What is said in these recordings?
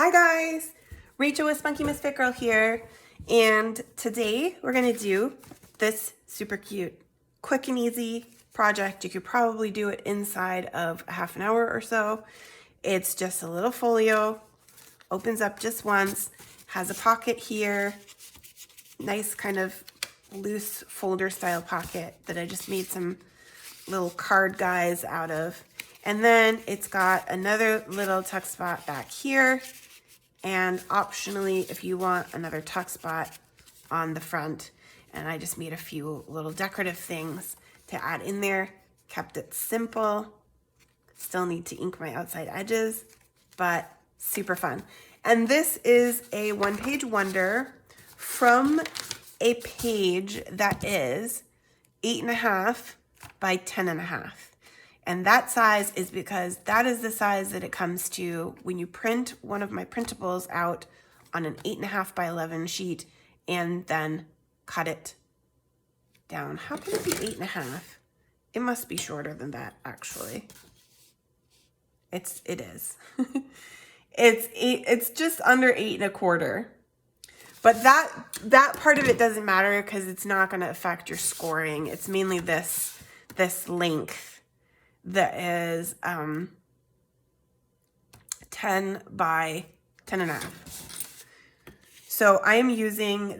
Hi guys, Rachel with Spunky Misfit Girl here, and today we're gonna do this super cute, quick and easy project. You could probably do it inside of a half an hour or so. It's just a little folio, opens up just once, has a pocket here, nice kind of loose folder style pocket that I just made some little card guys out of. And then it's got another little tuck spot back here. And optionally, if you want another tuck spot on the front. And I just made a few little decorative things to add in there. Kept it simple. Still need to ink my outside edges, but super fun. And this is a one-page wonder from a page that is 8.5 by 10.5. And that size is because that is the size that it comes to when you print one of my printables out on an 8.5 by 11 sheet and then cut it down. How can it be 8.5? It must be shorter than that, actually. It is. It's just under 8.25. But that part of it doesn't matter because it's not going to affect your scoring. It's mainly this length that is 10 by 10.5. So I am using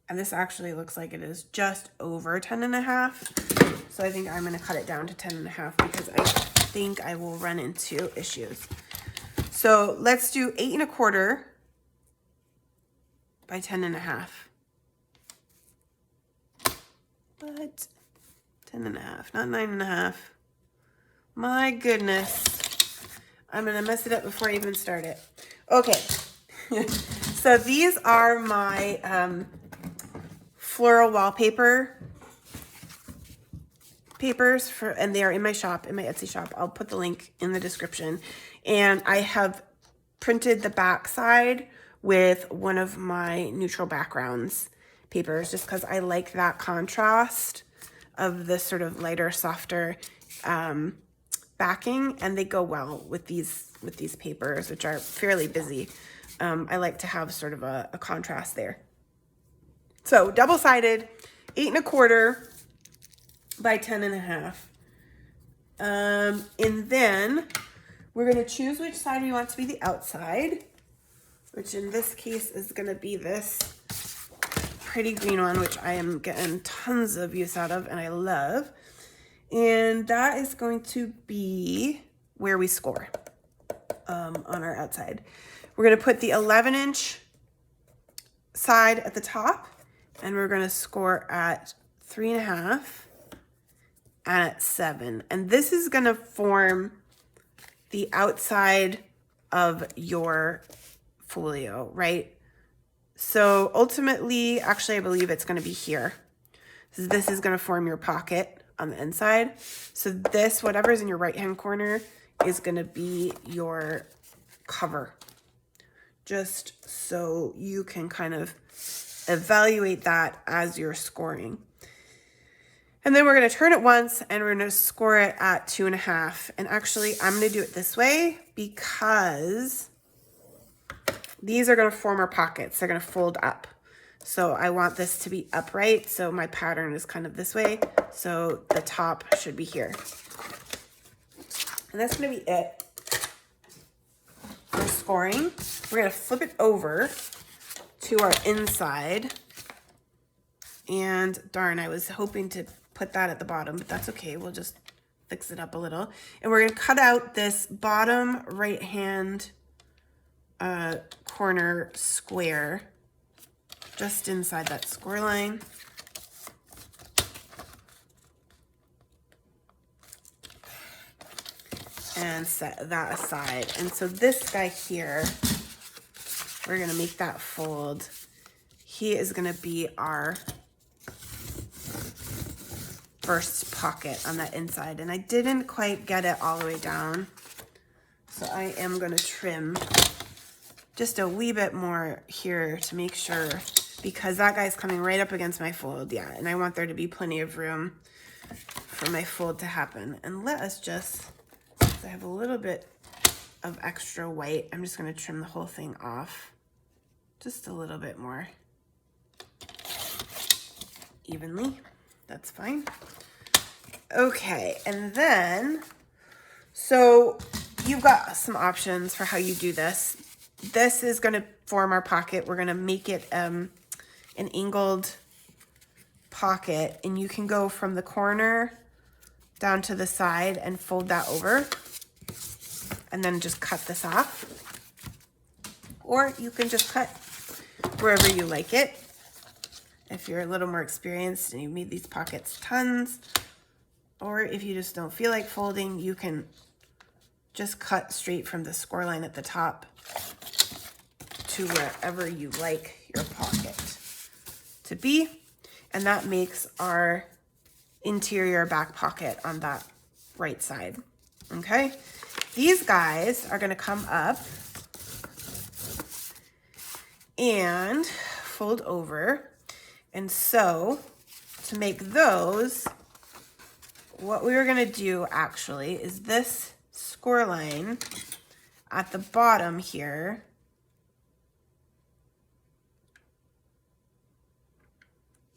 and this actually looks like it is just over 10.5. So I think I'm going to cut it down to 10.5 because I think I will run into issues. So let's do 8.25 by 10.5. But 10.5, not 9.5. My goodness. I'm going to mess it up before I even start it. Okay. So these are my floral wallpaper papers and they are in my shop, in my Etsy shop. I'll put the link in the description. And I have printed the back side with one of my neutral backgrounds papers just because I like that contrast of this sort of lighter, softer backing, and they go well with these papers, which are fairly busy. I like to have sort of a contrast there. So double-sided, 8.25 by 10.5. And then we're going to choose which side we want to be the outside, which in this case is going to be this pretty green one, which I am getting tons of use out of and I love. And that is going to be where we score on our outside. We're going to put the 11-inch side at the top, and we're going to score at 3.5 and at 7. And this is going to form the outside of your folio, right? So ultimately, actually, I believe it's going to be here. So this is going to form your pocket on the inside. So this, whatever's in your right-hand corner, is going to be your cover. Just so you can kind of evaluate that as you're scoring. And then we're going to turn it once and we're going to score it at 2.5. And actually, I'm going to do it this way because these are going to form our pockets. They're going to fold up. So I want this to be upright. So my pattern is kind of this way. So the top should be here. And that's going to be it for scoring. We're going to flip it over to our inside. And darn, I was hoping to put that at the bottom, but that's okay. We'll just fix it up a little. And we're going to cut out this bottom right-hand corner square just inside that score line. And set that aside. And so this guy here, we're going to make that fold. He is going to be our first pocket on that inside. And I didn't quite get it all the way down. So I am going to trim just a wee bit more here to make sure, because that guy's coming right up against my fold. Yeah, and I want there to be plenty of room for my fold to happen. And let us just, I have a little bit of extra white. I'm just going to trim the whole thing off just a little bit more evenly. That's fine. Okay, and then, so you've got some options for how you do this. This is going to form our pocket. We're going to make it an angled pocket, and you can go from the corner down to the side and fold that over and then just cut this off. Or you can just cut wherever you like it. If you're a little more experienced and you've made these pockets tons, or if you just don't feel like folding, you can just cut straight from the score line at the top to wherever you like your pocket to be. And that makes our interior back pocket on that right side. Okay, these guys are going to come up and fold over. And so to make those, what we were going to do actually is this score line at the bottom here,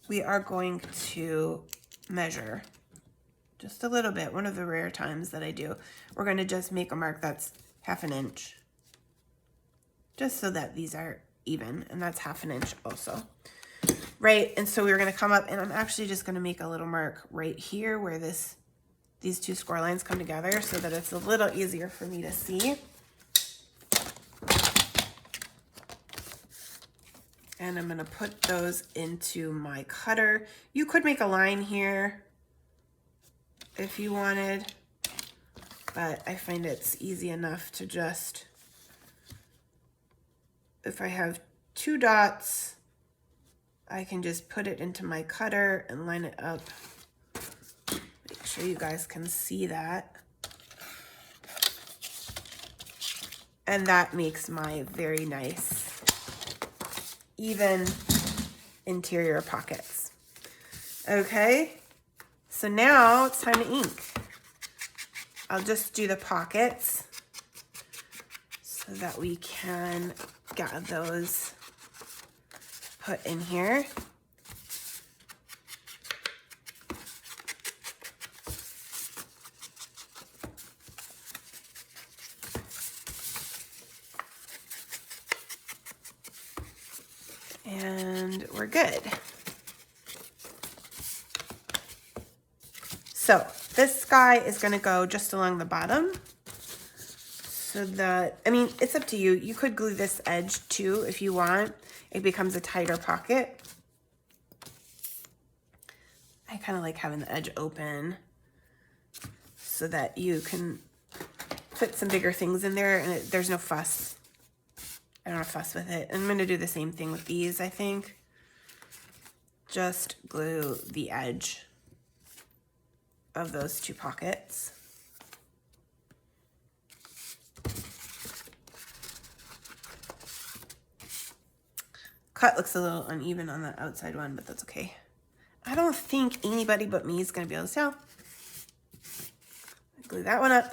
we are going to measure just a little bit. One of the rare times that I do, we're going to just make a mark that's 1/2 inch, just so that these are even, and that's 1/2 inch also, right? And so we're going to come up, and I'm actually just going to make a little mark right here where these two score lines come together, so that it's a little easier for me to see. And I'm going to put those into my cutter. You could make a line here if you wanted, but I find it's easy enough to just, if I have 2 dots, I can just put it into my cutter and line it up. Make sure you guys can see that. And that makes my very nice even interior pockets. Okay, so now it's time to ink. I'll just do the pockets so that we can get those put in here. And we're good. So this guy is going to go just along the bottom, so that, I mean, it's up to you. You could glue this edge too if you want. It becomes a tighter pocket. I kind of like having the edge open so that you can fit some bigger things in there, and there's no fuss. I don't want to fuss with it. I'm going to do the same thing with these, I think. Just glue the edge of those 2 pockets. Cut looks a little uneven on the outside one, but that's okay. I don't think anybody but me is going to be able to tell. Glue that one up.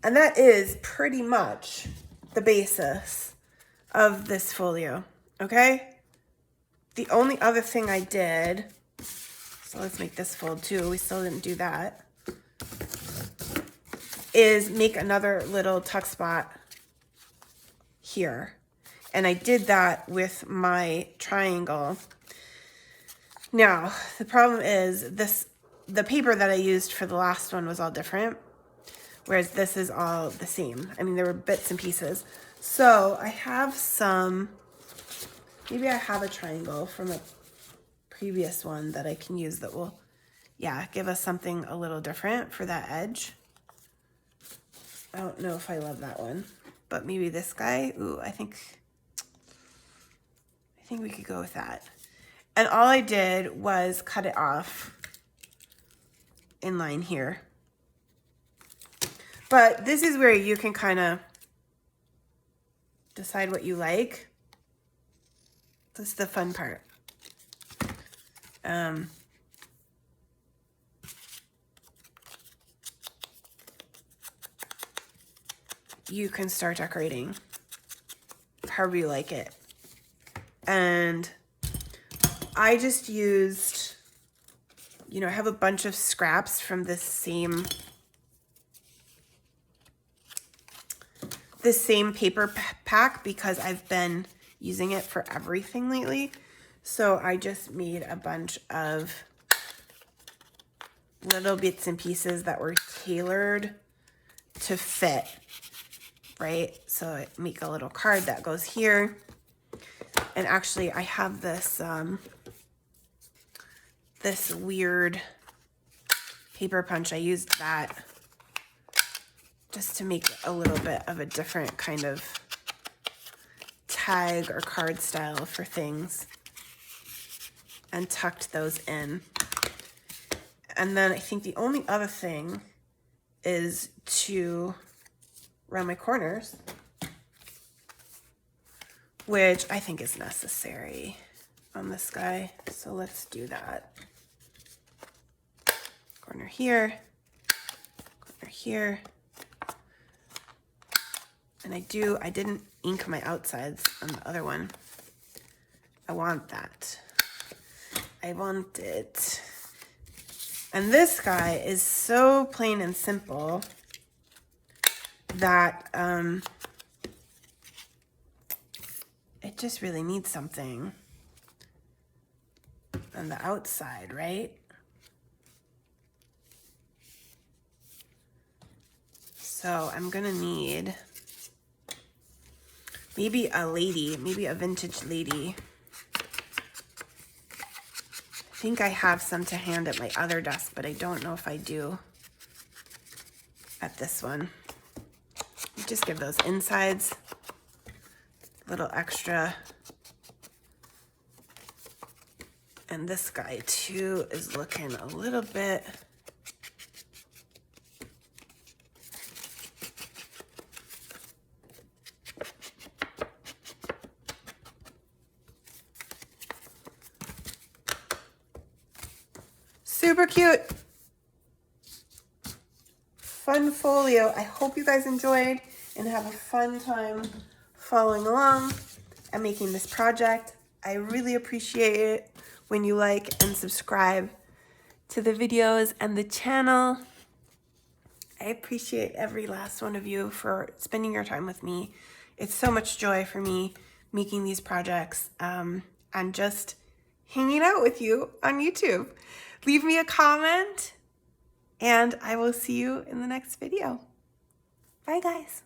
And that is pretty much the basis of this folio, okay? The only other thing I did, so let's make this fold too, we still didn't do that, is make another little tuck spot here. And I did that with my triangle. Now, the problem is the paper that I used for the last one was all different, whereas this is all the same. I mean, there were bits and pieces. So I have some, maybe I have a triangle from a previous one that I can use that will, yeah, give us something a little different for that edge. I don't know if I love that one, but maybe this guy. Ooh, I think we could go with that. And all I did was cut it off in line here. But this is where you can kind of decide what you like. This is the fun part. you can start decorating however you like it. And I just used, you know, I have a bunch of scraps from this same paper pack because I've been using it for everything lately. So I just made a bunch of little bits and pieces that were tailored to fit, right? So I make a little card that goes here. And actually I have this, this weird paper punch. I used that just to make a little bit of a different kind of tag or card style for things, and tucked those in. And then I think the only other thing is to round my corners, which I think is necessary on this guy. So let's do that. Corner here, corner here. And I didn't ink my outsides on the other one. I want that. I want it. And this guy is so plain and simple that it just really needs something on the outside, right? So I'm gonna need maybe a lady, maybe a vintage lady. I think I have some to hand at my other desk, but I don't know if I do at this one. Just give those insides a little extra. And this guy too is looking a little bit super cute. Fun folio. I hope you guys enjoyed and have a fun time following along and making this project. I really appreciate it when you like and subscribe to the videos and the channel. I appreciate every last one of you for spending your time with me. It's so much joy for me making these projects and just hanging out with you on YouTube. Leave me a comment and I will see you in the next video. Bye guys.